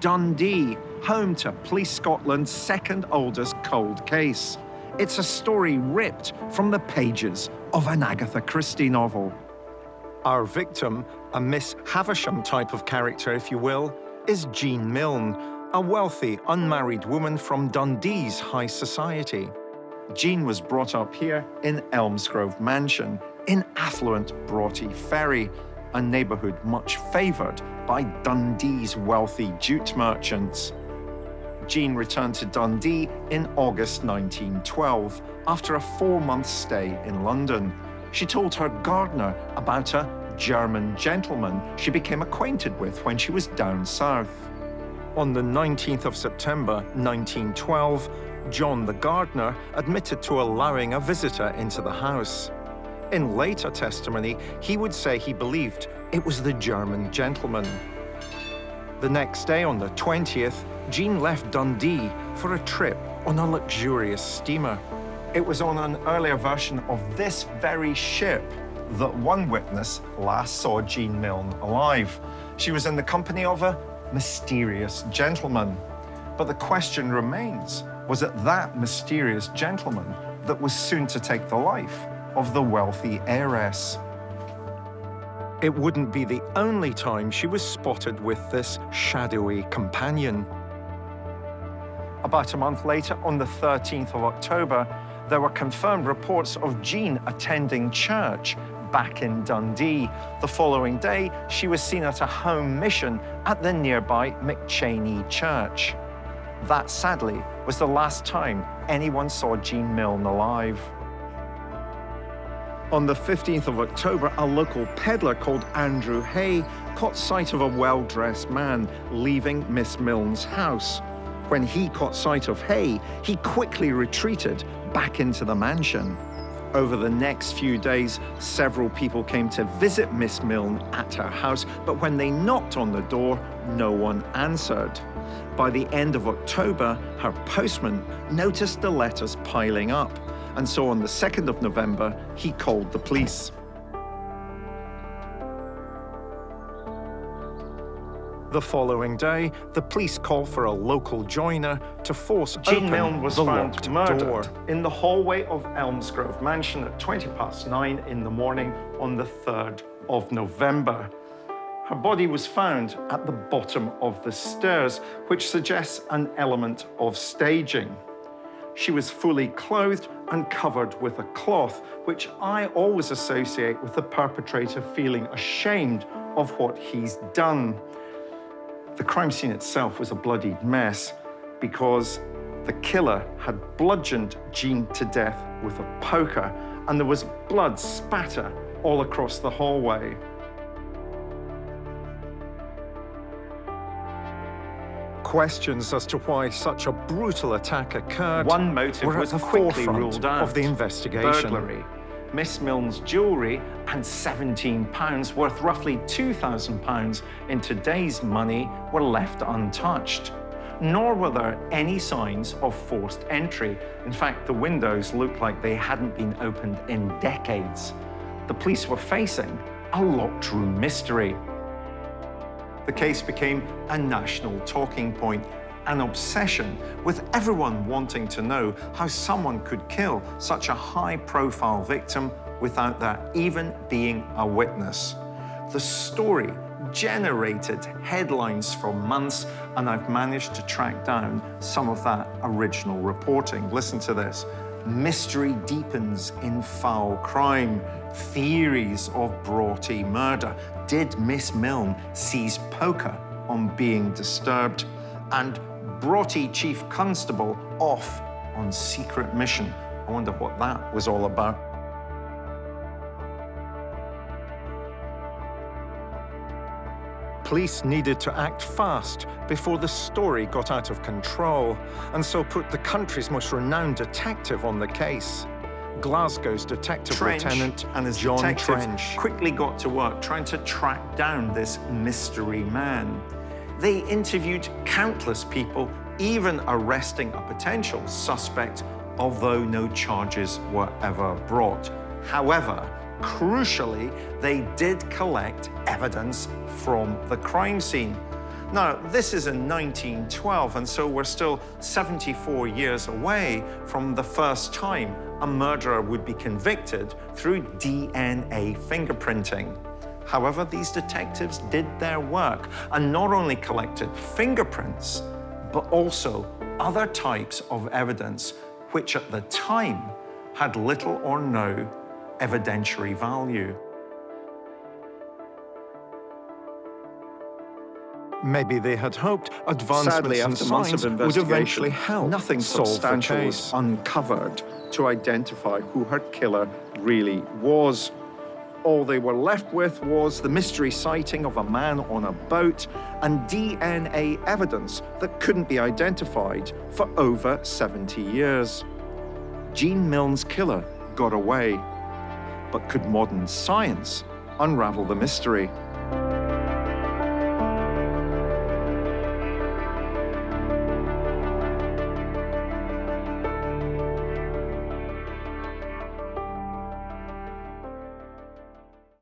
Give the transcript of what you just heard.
Dundee, home to Police Scotland's second oldest cold case. It's a story ripped from the pages of an Agatha Christie novel. Our victim, a Miss Havisham type of character, if you will, is Jean Milne, a wealthy, unmarried woman from Dundee's high society. Jean was brought up here in Elmsgrove Mansion, in affluent Broughty Ferry, a neighbourhood much favoured by Dundee's wealthy jute merchants. Jean returned to Dundee in August 1912, after a 4-month stay in London. She told her gardener about a German gentleman she became acquainted with when she was down south. On the 19th of September 1912, John the gardener admitted to allowing a visitor into the house. In later testimony, he would say he believed it was the German gentleman. The next day, on the 20th, Jean left Dundee for a trip on a luxurious steamer. It was on an earlier version of this very ship that one witness last saw Jean Milne alive. She was in the company of a mysterious gentleman. But the question remains, was it that mysterious gentleman that was soon to take the life of the wealthy heiress? It wouldn't be the only time she was spotted with this shadowy companion. About a month later, on the 13th of October, there were confirmed reports of Jean attending church back in Dundee. The following day, she was seen at a home mission at the nearby McChaney Church. That, sadly, was the last time anyone saw Jean Milne alive. On the 15th of October, a local peddler called Andrew Hay caught sight of a well-dressed man leaving Miss Milne's house. When he caught sight of Hay, he quickly retreated back into the mansion. Over the next few days, several people came to visit Miss Milne at her house, but when they knocked on the door, no one answered. By the end of October, her postman noticed the letters piling up, and so on the 2nd of November, he called the police. The following day, the police called for a local joiner to force Jean Milne was found murdered door in the hallway of Elmsgrove Mansion at 9:20 in the morning on the 3rd of November. Her body was found at the bottom of the stairs, which suggests an element of staging. She was fully clothed and covered with a cloth, which I always associate with the perpetrator feeling ashamed of what he's done. The crime scene itself was a bloodied mess because the killer had bludgeoned Jean to death with a poker, and there was blood spatter all across the hallway. Questions as to why such a brutal attack occurred One motive were was at the quickly forefront ruled out. of the investigation. Burglary. Miss Milne's jewellery and £17, worth roughly £2,000 in today's money, were left untouched. Nor were there any signs of forced entry. In fact, the windows looked like they hadn't been opened in decades. The police were facing a locked room mystery. The case became a national talking point, an obsession, with everyone wanting to know how someone could kill such a high-profile victim without there even being a witness. The story generated headlines for months, and I've managed to track down some of that original reporting. Listen to this. Mystery deepens in foul crime. Theories of Broughty murder. Did Miss Milne seize poker on being disturbed? And Broughty Chief Constable off on secret mission. I wonder what that was all about. Police needed to act fast before the story got out of control, and so put the country's most renowned detective on the case. Glasgow's detective lieutenant and his John detectives quickly got to work trying to track down this mystery man. They interviewed countless people, even arresting a potential suspect, although no charges were ever brought. However, crucially, they did collect evidence from the crime scene. Now, this is in 1912, and so we're still 74 years away from the first time a murderer would be convicted through DNA fingerprinting. However, these detectives did their work and not only collected fingerprints, but also other types of evidence which at the time had little or no evidentiary value. Maybe they had hoped advancements Sadly, in after months of science would eventually investigation, help nothing solve the substantial was case. uncovered to identify who her killer really was. All they were left with was the mystery sighting of a man on a boat and DNA evidence that couldn't be identified for over 70 years. Gene Milne's killer got away. But could modern science unravel the mystery?